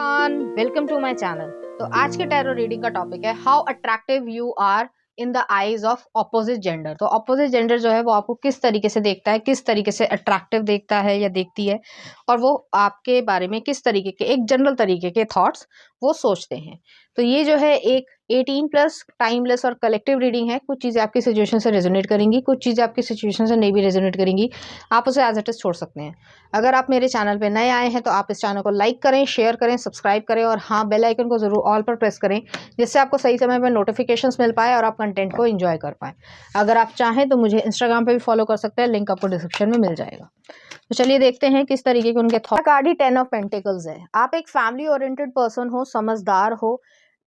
Everyone, welcome to my channel. तो आज के टैरो रीडिंग का टॉपिक है how attractive you are in the eyes of opposite gender. तो ऑपोजिट जेंडर जो है वो आपको किस तरीके से देखता है, किस तरीके से अट्रैक्टिव देखता है या देखती है, और वो आपके बारे में किस तरीके के एक जनरल तरीके के थॉट्स वो सोचते हैं। तो ये जो है एक 18+ टाइमलेस और कलेक्टिव रीडिंग है। कुछ चीज़ें आपकी सिचुएशन से रेजोनेट करेंगी, कुछ चीज़ें आपकी सिचुएशन से नहीं भी रेजोनेट करेंगी। आप उसे एज इट इज छोड़ सकते हैं। अगर आप मेरे चैनल पे नए आए हैं तो आप इस चैनल को लाइक करें, शेयर करें, सब्सक्राइब करें और हाँ, बेल आइकन को जरूर ऑल पर प्रेस करें, जिससे आपको सही समय पर नोटिफिकेशंस मिल पाए और आप कंटेंट को एंजॉय कर पाएं। अगर आप चाहें तो मुझे इंस्टाग्राम पे भी फॉलो कर सकते हैं, लिंक आपको डिस्क्रिप्शन में मिल जाएगा। तो चलिए देखते हैं किस तरीके के उनके thought. Card he 10 of pentacles है। आप एक फैमिली ओरिएंटेड पर्सन हो, समझदार हो,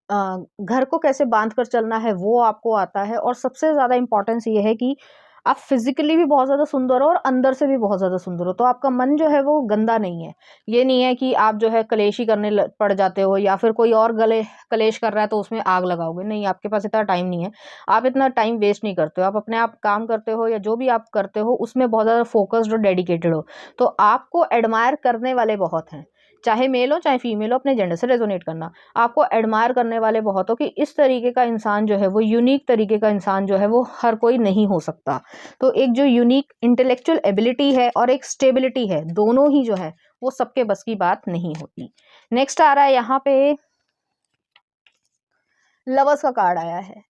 घर को कैसे बांध कर चलना है वो आपको आता है, और सबसे ज्यादा इंपॉर्टेंस ये है कि आप फिजिकली भी बहुत ज्यादा सुंदर हो और अंदर से भी बहुत ज्यादा सुंदर हो। तो आपका मन जो है वो गंदा नहीं है। ये नहीं है कि आप जो है कलेश ही करने पड़ जाते हो या फिर कोई और गले कलेश कर रहा है तो उसमें आग लगाओगे। नहीं, आपके पास इतना टाइम नहीं है। आप इतना टाइम वेस्ट नहीं करते हो। आप अपने आप काम करते हो या जो भी आप करते हो उसमें बहुत ज्यादा फोकस्ड और डेडिकेटेड हो। तो आपको एडमायर करने वाले बहुत हैं, चाहे मेल हो चाहे फीमेल हो। अपने जेंडर से रेजोनेट करना। आपको एडमायर करने वाले बहुत हो कि इस तरीके का इंसान जो है वो यूनिक तरीके का इंसान जो है वो हर कोई नहीं हो सकता। तो एक जो यूनिक इंटेलेक्चुअल एबिलिटी है और एक स्टेबिलिटी है, दोनों ही जो है वो सबके बस की बात नहीं होती। नेक्स्ट आ रहा है यहाँ पे लवर्स का कार्ड आया है।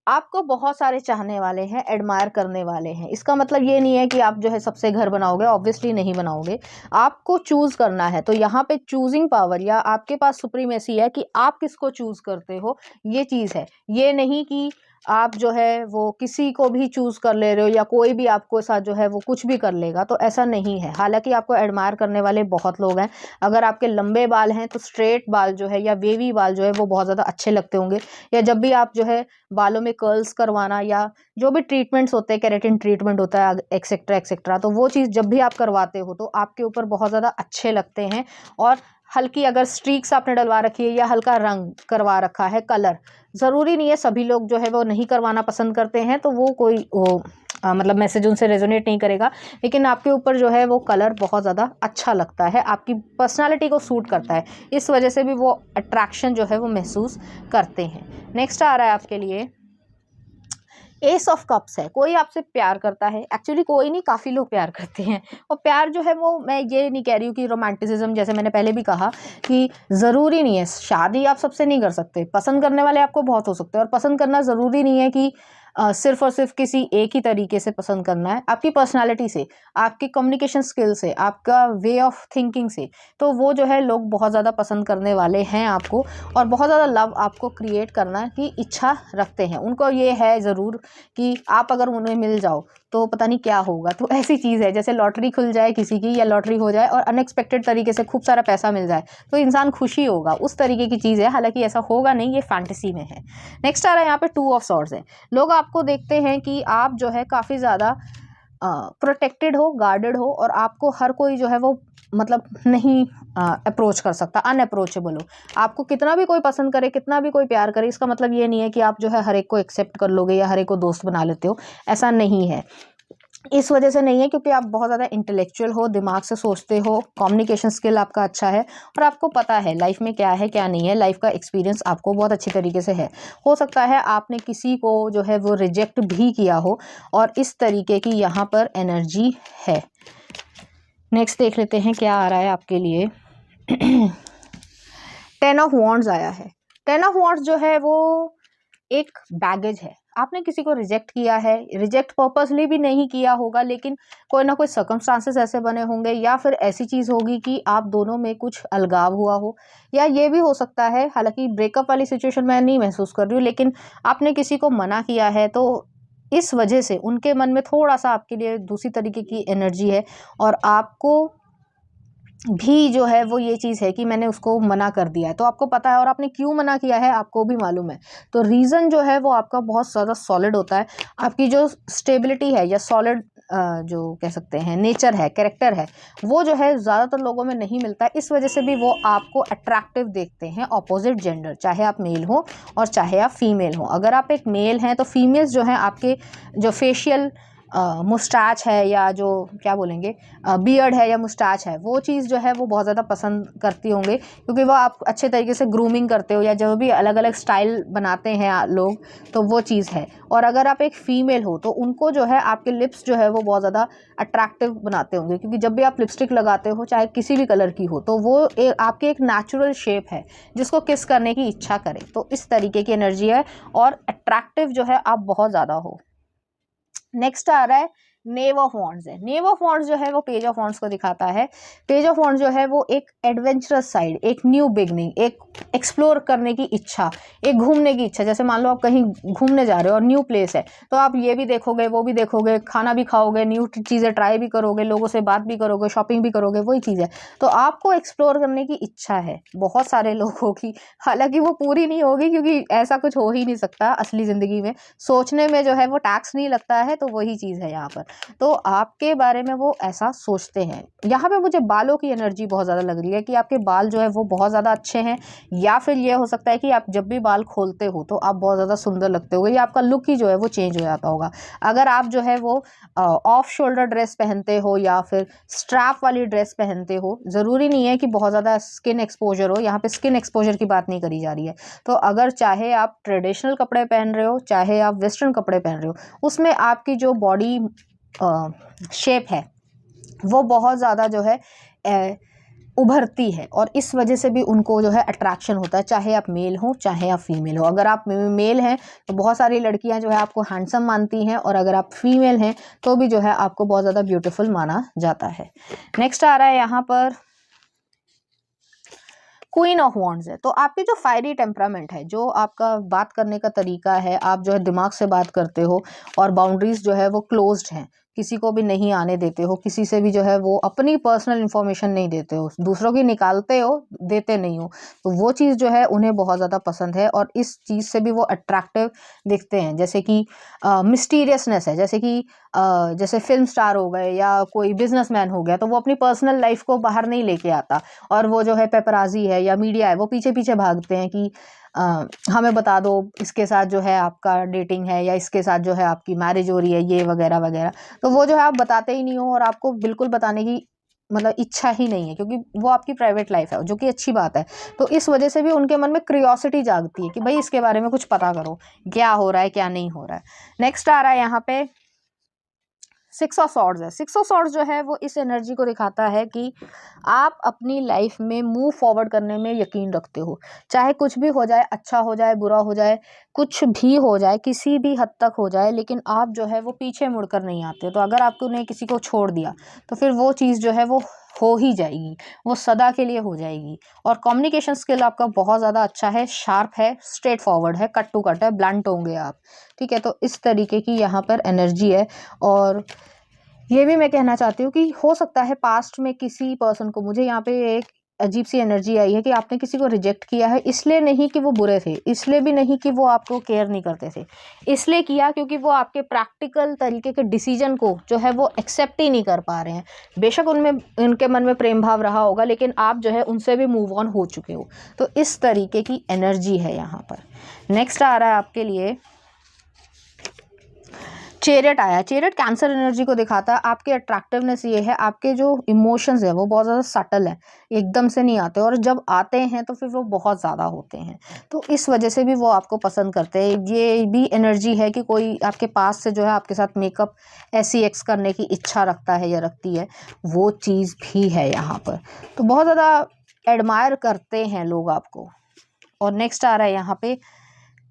आपको बहुत सारे चाहने वाले हैं, एडमायर करने वाले हैं। इसका मतलब ये नहीं है कि आप जो है सबसे घर बनाओगे, ऑब्वियसली नहीं बनाओगे। आपको चूज करना है। तो यहाँ पे चूजिंग पावर या आपके पास सुप्रीमेसी है कि आप किसको चूज करते हो, ये चीज है। ये नहीं कि आप जो है वो किसी को भी चूज कर ले रहे हो या कोई भी आपको साथ जो है वो कुछ भी कर लेगा, तो ऐसा नहीं है। हालांकि आपको एडमायर करने वाले बहुत लोग हैं। अगर आपके लंबे बाल हैं तो स्ट्रेट बाल जो है या वेवी बाल जो है वो बहुत ज्यादा अच्छे लगते होंगे, या जब भी आप जो है बालों में कर्ल्स करवाना या जो भी ट्रीटमेंट्स होते हैं, केराटिन ट्रीटमेंट होता है एक्सेट्रा एक्सेट्रा, तो वो चीज़ जब भी आप करवाते हो तो आपके ऊपर बहुत ज़्यादा अच्छे लगते हैं। और हल्की अगर स्ट्रीक्स आपने डलवा रखी है या हल्का रंग करवा रखा है, कलर, ज़रूरी नहीं है सभी लोग जो है वो नहीं करवाना पसंद करते हैं, तो वो कोई मतलब मैसेज उनसे रेजोनेट नहीं करेगा। लेकिन आपके ऊपर जो है वो कलर बहुत ज़्यादा अच्छा लगता है, आपकी पर्सनालिटी को सूट करता है, इस वजह से भी वो अट्रैक्शन जो है वो महसूस करते हैं। नेक्स्ट आ रहा है आपके लिए एस ऑफ कप्स है। कोई आपसे प्यार करता है। एक्चुअली कोई नहीं, काफ़ी लोग प्यार करते हैं। और प्यार जो है वो, मैं ये नहीं कह रही हूँ कि रोमांटिसिज्म, जैसे मैंने पहले भी कहा कि ज़रूरी नहीं है, शादी आप सबसे नहीं कर सकते। पसंद करने वाले आपको बहुत हो सकते हैं, और पसंद करना ज़रूरी नहीं है कि सिर्फ और सिर्फ किसी एक ही तरीके से पसंद करना है। आपकी पर्सनालिटी से, आपकी कम्युनिकेशन स्किल से, आपका वे ऑफ थिंकिंग से, तो वो जो है लोग बहुत ज़्यादा पसंद करने वाले हैं आपको, और बहुत ज़्यादा लव आपको क्रिएट करना की इच्छा रखते हैं। उनको ये है ज़रूर कि आप अगर उन्हें मिल जाओ तो पता नहीं क्या होगा। तो ऐसी चीज़ है जैसे लॉटरी खुल जाए किसी की, या लॉटरी हो जाए और अनएक्सपेक्टेड तरीके से खूब सारा पैसा मिल जाए, तो इंसान खुशी होगा, उस तरीके की चीज़ है। हालांकि ऐसा होगा नहीं, ये फैंटेसी में है। नेक्स्ट आ रहा है यहाँ पे 2 ऑफ सॉर्ड्स है। लोग आपको देखते हैं कि आप जो है काफ़ी ज़्यादा प्रोटेक्टेड हो, गार्डेड हो, और आपको हर कोई जो है वो मतलब नहीं अप्रोच कर सकता, अनअप्रोचेबल हो। आपको कितना भी कोई पसंद करे, कितना भी कोई प्यार करे, इसका मतलब ये नहीं है कि आप जो है हर एक को एक्सेप्ट कर लोगे या हर एक को दोस्त बना लेते हो। ऐसा नहीं है। इस वजह से नहीं है क्योंकि आप बहुत ज़्यादा इंटेलेक्चुअल हो, दिमाग से सोचते हो, कम्युनिकेशन स्किल आपका अच्छा है, और आपको पता है लाइफ में क्या है क्या नहीं है। लाइफ का एक्सपीरियंस आपको बहुत अच्छी तरीके से है। हो सकता है आपने किसी को जो है वो रिजेक्ट भी किया हो, और इस तरीके की यहाँ पर एनर्जी है। नेक्स्ट देख लेते हैं क्या आ रहा है आपके लिए। 10 ऑफ वॉन्ड्स आया है। 10 ऑफ वॉन्ड्स जो है वो एक बैगेज है। आपने किसी को रिजेक्ट किया है, रिजेक्ट पर्पसली भी नहीं किया होगा, लेकिन कोई ना कोई सर्कमस्टांसेस ऐसे बने होंगे, या फिर ऐसी चीज़ होगी कि आप दोनों में कुछ अलगाव हुआ हो, या ये भी हो सकता है, हालांकि ब्रेकअप वाली सिचुएशन मैं नहीं महसूस कर रही हूँ, लेकिन आपने किसी को मना किया है, तो इस वजह से उनके मन में थोड़ा सा आपके लिए दूसरी तरीके की एनर्जी है, और आपको भी जो है वो ये चीज़ है कि मैंने उसको मना कर दिया है, तो आपको पता है, और आपने क्यों मना किया है आपको भी मालूम है। तो रीज़न जो है वो आपका बहुत ज़्यादा सॉलिड होता है। आपकी जो स्टेबिलिटी है या सॉलिड जो कह सकते हैं नेचर है, कैरेक्टर है, वो जो है ज़्यादातर लोगों में नहीं मिलता है। इस वजह से भी वो आपको अट्रैक्टिव देखते हैं, ऑपोजिट जेंडर, चाहे आप मेल हो और चाहे आप फीमेल हो। अगर आप एक मेल हैं तो फीमेल्स जो हैं आपके जो फेशियल मुस्टैच है या जो क्या बोलेंगे बियर्ड है या मुस्टैच है, वो चीज़ जो है वो बहुत ज़्यादा पसंद करती होंगे, क्योंकि वो आप अच्छे तरीके से ग्रूमिंग करते हो या जो भी अलग अलग स्टाइल बनाते हैं लोग, तो वो चीज़ है। और अगर आप एक फ़ीमेल हो तो उनको जो है आपके लिप्स जो है वो बहुत ज़्यादा अट्रैक्टिव बनाते होंगे, क्योंकि जब भी आप लिपस्टिक लगाते हो चाहे किसी भी कलर की हो तो वो आपकी एक नेचुरल शेप है जिसको किस करने की इच्छा करे। तो इस तरीके की एनर्जी है और अट्रैक्टिव जो है आप बहुत ज़्यादा हो। नेक्स्ट आ रहा है नेव ऑफ वॉन्ड्स है। नेव ऑफ वॉन्ड्स जो है वो पेज ऑफ वॉन्ड्स को दिखाता है। पेज ऑफ वॉन्ड्स जो है वो एक एडवेंचरस साइड, एक न्यू बिगनिंग, एक एक्सप्लोर करने की इच्छा, एक घूमने की इच्छा। जैसे मान लो आप कहीं घूमने जा रहे हो और न्यू प्लेस है तो आप ये भी देखोगे, वो भी देखोगे, खाना भी खाओगे, न्यू चीज़ें ट्राई भी करोगे, लोगों से बात भी करोगे, शॉपिंग भी करोगे, वही चीज़ है। तो आपको एक्सप्लोर करने की इच्छा है बहुत सारे लोगों की, हालांकि वो पूरी नहीं होगी क्योंकि ऐसा कुछ हो ही नहीं सकता असली ज़िंदगी में। सोचने में जो है वो टैक्स नहीं लगता है, तो वही चीज़ है यहाँ पर। तो आपके बारे में वो ऐसा सोचते हैं। यहाँ पे मुझे बालों की एनर्जी बहुत ज़्यादा लग रही है कि आपके बाल जो है वो बहुत ज़्यादा अच्छे हैं, या फिर ये हो सकता है कि आप जब भी बाल खोलते हो तो आप बहुत ज़्यादा सुंदर लगते हो, या आपका लुक ही जो है वो चेंज हो जाता होगा। अगर आप जो है वो ऑफ शोल्डर ड्रेस पहनते हो या फिर स्ट्रैप वाली ड्रेस पहनते हो, ज़रूरी नहीं है कि बहुत ज़्यादा स्किन एक्सपोजर हो, यहाँ पे स्किन एक्सपोजर की बात नहीं करी जा रही है। तो अगर चाहे आप ट्रेडिशनल कपड़े पहन रहे हो चाहे आप वेस्टर्न कपड़े पहन रहे हो, उसमें आपकी जो बॉडी शेप है वो बहुत ज़्यादा जो है उभरती है, और इस वजह से भी उनको जो है अट्रैक्शन होता है, चाहे आप मेल हो चाहे आप फीमेल हो। अगर आप मेल हैं तो बहुत सारी लड़कियां जो है आपको हैंडसम मानती हैं, और अगर आप फीमेल हैं तो भी जो है आपको बहुत ज़्यादा ब्यूटीफुल माना जाता है। नेक्स्ट आ रहा है यहाँ पर क्वीन ऑफ वॉन्ड्स है। तो आपकी जो फायरी टेम्परामेंट है, जो आपका बात करने का तरीका है, आप जो है दिमाग से बात करते हो और बाउंड्रीज जो है वो क्लोज्ड हैं, किसी को भी नहीं आने देते हो, किसी से भी जो है वो अपनी पर्सनल इन्फॉर्मेशन नहीं देते हो, दूसरों की निकालते हो, देते नहीं हो। तो वो चीज़ जो है उन्हें बहुत ज़्यादा पसंद है और इस चीज़ से भी वो अट्रैक्टिव दिखते हैं। जैसे कि मिस्टीरियसनेस है, जैसे कि जैसे फिल्म स्टार हो गए या कोई बिजनेसमैन हो गया, तो वो अपनी पर्सनल लाइफ को बाहर नहीं लेके आता, और वो जो है पेपराजी है या मीडिया है वो पीछे पीछे भागते हैं कि हमें बता दो इसके साथ जो है आपका डेटिंग है या इसके साथ जो है आपकी मैरिज हो रही है, ये वगैरह वगैरह। तो वो जो है आप बताते ही नहीं हो, और आपको बिल्कुल बताने की मतलब इच्छा ही नहीं है, क्योंकि वो आपकी प्राइवेट लाइफ है, जो कि अच्छी बात है। तो इस वजह से भी उनके मन में क्यूरियोसिटी जागती है कि भाई इसके बारे में कुछ पता करो, क्या हो रहा है क्या नहीं हो रहा है। नेक्स्ट आ रहा है यहाँ पे सिक्स ऑफ सॉर्ड्स है। सिक्स ऑफ सॉर्ड्स जो है वो इस एनर्जी को दिखाता है कि आप अपनी लाइफ में मूव फॉरवर्ड करने में यकीन रखते हो, चाहे कुछ भी हो जाए, अच्छा हो जाए, बुरा हो जाए, कुछ भी हो जाए, किसी भी हद तक हो जाए, लेकिन आप जो है वो पीछे मुड़कर नहीं आते। तो अगर आपने किसी को छोड़ दिया तो फिर वो चीज़ जो है वो हो ही जाएगी, वो सदा के लिए हो जाएगी। और कम्युनिकेशन स्किल आपका बहुत ज़्यादा अच्छा है, शार्प है, स्ट्रेट फॉरवर्ड है, कट टू कट है, ब्लंट होंगे आप, ठीक है। तो इस तरीके की यहाँ पर एनर्जी है। और ये भी मैं कहना चाहती हूँ कि हो सकता है पास्ट में किसी पर्सन को, मुझे यहाँ पे एक अजीब सी एनर्जी आई है कि आपने किसी को रिजेक्ट किया है, इसलिए नहीं कि वो बुरे थे, इसलिए भी नहीं कि वो आपको केयर नहीं करते थे, इसलिए किया क्योंकि वो आपके प्रैक्टिकल तरीके के डिसीजन को जो है वो एक्सेप्ट ही नहीं कर पा रहे हैं। बेशक उनमें, उनके मन में प्रेम भाव रहा होगा, लेकिन आप जो है उनसे भी मूव ऑन हो चुके हो। तो इस तरीके की एनर्जी है यहाँ पर। नेक्स्ट आ रहा है आपके लिए चेरियट आया। चेरियट कैंसर एनर्जी को दिखाता है। आपके अट्रैक्टिवनेस ये है, आपके जो इमोशंस है वो बहुत ज़्यादा सटल है, एकदम से नहीं आते, और जब आते हैं तो फिर वो बहुत ज़्यादा होते हैं। तो इस वजह से भी वो आपको पसंद करते हैं। ये भी एनर्जी है कि कोई आपके पास से जो है आपके साथ मेकअप SEX करने की इच्छा रखता है या रखती है, वो चीज़ भी है यहाँ पर। तो बहुत ज़्यादा एडमायर करते हैं लोग आपको। और नेक्स्ट आ रहा है यहाँ पे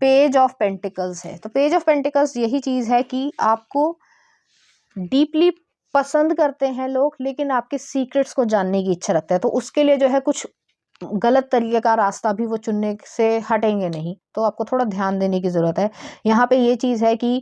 पेज ऑफ पेंटिकल्स है। तो पेज ऑफ पेंटिकल्स यही चीज़ है कि आपको डीपली पसंद करते हैं लोग, लेकिन आपके सीक्रेट्स को जानने की इच्छा रखते हैं। तो उसके लिए जो है कुछ गलत तरीके का रास्ता भी वो चुनने से हटेंगे नहीं। तो आपको थोड़ा ध्यान देने की ज़रूरत है। यहाँ पे ये चीज़ है कि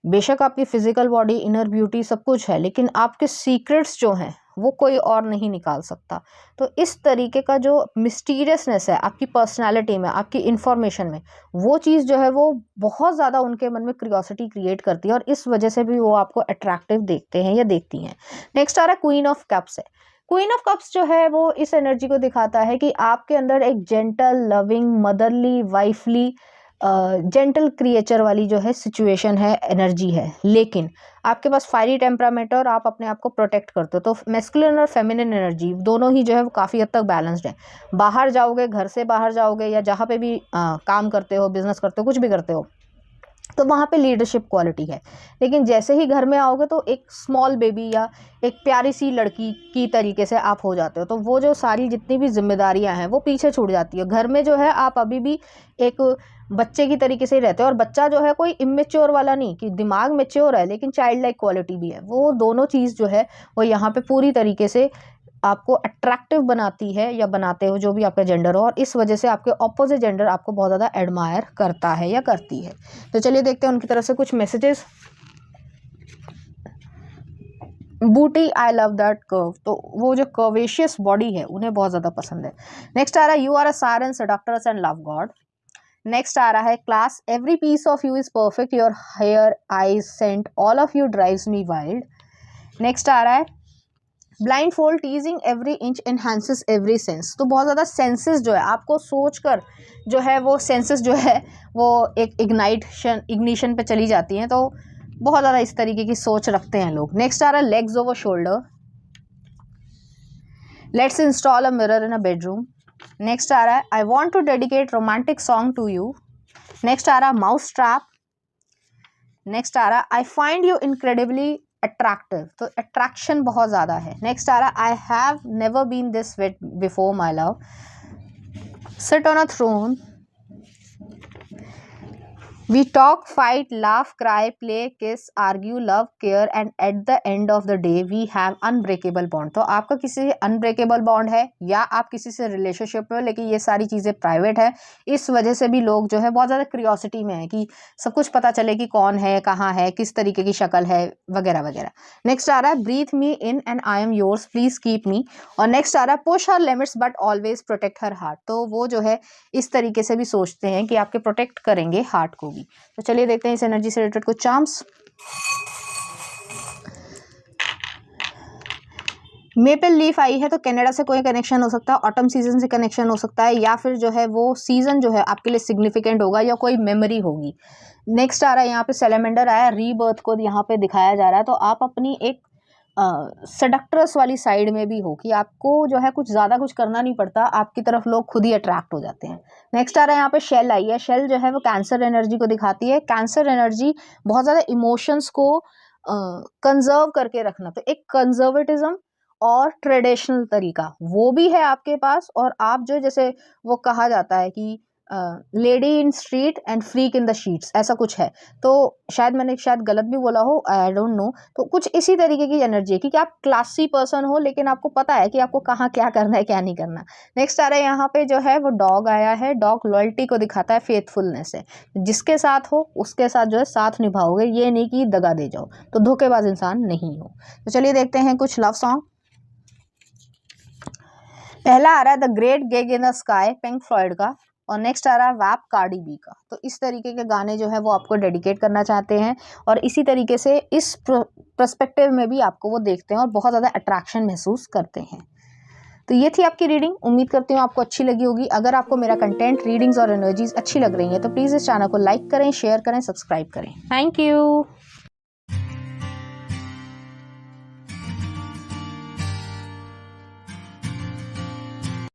बेशक आपकी फिजिकल बॉडी, इनर ब्यूटी सब कुछ है, लेकिन आपके सीक्रेट्स जो हैं वो कोई और नहीं निकाल सकता। तो इस तरीके का जो मिस्टीरियसनेस है आपकी पर्सनालिटी में, आपकी इंफॉर्मेशन में, वो चीज़ जो है वो बहुत ज़्यादा उनके मन में क्यूरियोसिटी क्रिएट करती है, और इस वजह से भी वो आपको अट्रैक्टिव देखते हैं या देखती हैं। नेक्स्ट आ रहा है क्वीन ऑफ कप्स है। क्वीन ऑफ कप्स जो है वो इस एनर्जी को दिखाता है कि आपके अंदर एक gentle, loving, motherly, wifely gentle creature वाली जो है सिचुएशन है, एनर्जी है, लेकिन आपके पास फायरी टेम्परामेंट और आप अपने आप को प्रोटेक्ट करते हो, तो मैस्कुलिन और फेमिनिन एनर्जी दोनों ही जो है वो काफ़ी हद तक बैलेंस्ड है। बाहर जाओगे, घर से बाहर जाओगे या जहाँ पे भी काम करते हो, बिजनेस करते हो, कुछ भी करते हो, तो वहाँ पे लीडरशिप क्वालिटी है। लेकिन जैसे ही घर में आओगे तो एक स्मॉल बेबी या एक प्यारी सी लड़की की तरीके से आप हो जाते हो, तो वो जो सारी जितनी भी जिम्मेदारियां हैं वो पीछे छूट जाती है। घर में जो है आप अभी भी एक बच्चे की तरीके से ही रहते हो, और बच्चा जो है कोई इमेच्योर वाला नहीं कि दिमाग मेच्योर है लेकिन चाइल्ड लाइक क्वालिटी भी है। वो दोनों चीज़ जो है वो यहाँ पे पूरी तरीके से आपको अट्रैक्टिव बनाती है या बनाते हो, जो भी आपका जेंडर हो, और इस वजह से आपके ऑपोजिट जेंडर आपको बहुत ज़्यादा एडमायर करता है या करती है। तो चलिए देखते हैं उनकी तरफ से कुछ मैसेजेस। बूटी, आई लव दैट कर्व, तो वो जो कर्वेशियस बॉडी है उन्हें बहुत ज़्यादा पसंद है। नेक्स्ट आ रहा है you are a siren seductress and love god. Next आ रहा है class, every piece of you is perfect, your hair, eyes, scent, all of you drives me wild. Next आ रहा है blindfold, teasing every inch enhances every sense, तो बहुत ज़्यादा senses जो है आपको सोचकर जो है वो सेंसेस जो है वो एक इग्निशन पे चली जाती हैं, तो बहुत ज़्यादा इस तरीके की सोच रखते हैं लोग। नेक्स्ट आ रहा है legs over shoulder, let's install a mirror in a bedroom. Next आ रहा है I want to dedicate romantic song to you. Next आ रहा है माउस ट्रैप। नेक्स्ट आ रहा है I find you incredibly attractive, तो अट्रैक्शन बहुत ज़्यादा है। नेक्स्ट आ रहा है I have never been this wet before my love, sit on a throne, we talk, fight, laugh, cry, play, किस, argue, love, care, and at the end of the day we have unbreakable bond, तो आपका किसी से unbreakable bond है या आप किसी से रिलेशनशिप में हो, लेकिन ये सारी चीज़ें प्राइवेट है। इस वजह से भी लोग जो है बहुत ज़्यादा क्यूरियोसिटी में है कि सब कुछ पता चले कि कौन है, कहाँ है, किस तरीके की शक्ल है, वगैरह वगैरह। नेक्स्ट आ रहा है breathe me in and I am yours, please keep me. और नेक्स्ट आ रहा है push her limits but always protect her heart, तो वो जो है इस तरीके से भी सोचते हैं कि आपके प्रोटेक्ट करेंगे हार्ट को भी। तो चलिए देखते हैं इस एनर्जी से रिलेटेड कुछ चार्म्स। मेपल लीफ आई है तो कनाडा से कोई कनेक्शन हो सकता है, ऑटम सीजन से कनेक्शन हो सकता है, या फिर जो है वो सीजन जो है आपके लिए सिग्निफिकेंट होगा या कोई मेमोरी होगी। नेक्स्ट आ रहा है यहाँ पे सेलेमेंडर आया, रीबर्थ को यहाँ पे दिखाया जा रहा है, तो आप अपनी एक सडक्ट्रस वाली साइड में भी हो कि आपको जो है कुछ ज़्यादा कुछ करना नहीं पड़ता, आपकी तरफ लोग खुद ही अट्रैक्ट हो जाते हैं। नेक्स्ट आ रहा है यहाँ पे शेल आई है, शेल जो है वो कैंसर एनर्जी को दिखाती है। कैंसर एनर्जी बहुत ज़्यादा इमोशंस को कंजर्व करके रखना, तो एक कंजर्वेटिज्म और ट्रेडिशनल तरीका वो भी है आपके पास, और आप जो जैसे वो कहा जाता है कि lady in street and freak in the sheets, ऐसा कुछ है, तो शायद गलत भी बोला हो, आई डोंट नो, तो कुछ इसी तरीके की एनर्जी है क्योंकि आप क्लासी पर्सन हो लेकिन आपको पता है कि आपको कहाँ क्या करना है क्या नहीं करना। नेक्स्ट आ रहा है यहाँ पे जो है वो डॉग आया है, डॉग लॉयल्टी को दिखाता है, फेथफुलनेस है, जिसके साथ हो उसके साथ जो है साथ निभाओगे, ये नहीं कि दगा दे जाओ, तो धोखेबाज इंसान नहीं हो। तो चलिए देखते हैं कुछ लव सॉन्ग। पहला आ रहा है the great gig in the sky, pink Floyd का, और नेक्स्ट आ रहा है वैप, कार्डी बी का। तो इस तरीके के गाने जो है वो आपको डेडिकेट करना चाहते हैं, और इसी तरीके से इस पर्सपेक्टिव में भी आपको वो देखते हैं और बहुत ज़्यादा अट्रैक्शन महसूस करते हैं। तो ये थी आपकी रीडिंग, उम्मीद करती हूँ आपको अच्छी लगी होगी। अगर आपको मेरा कंटेंट, रीडिंग्स और एनर्जीज अच्छी लग रही है तो प्लीज़ इस चैनल को लाइक करें, शेयर करें, सब्सक्राइब करें। Thank you.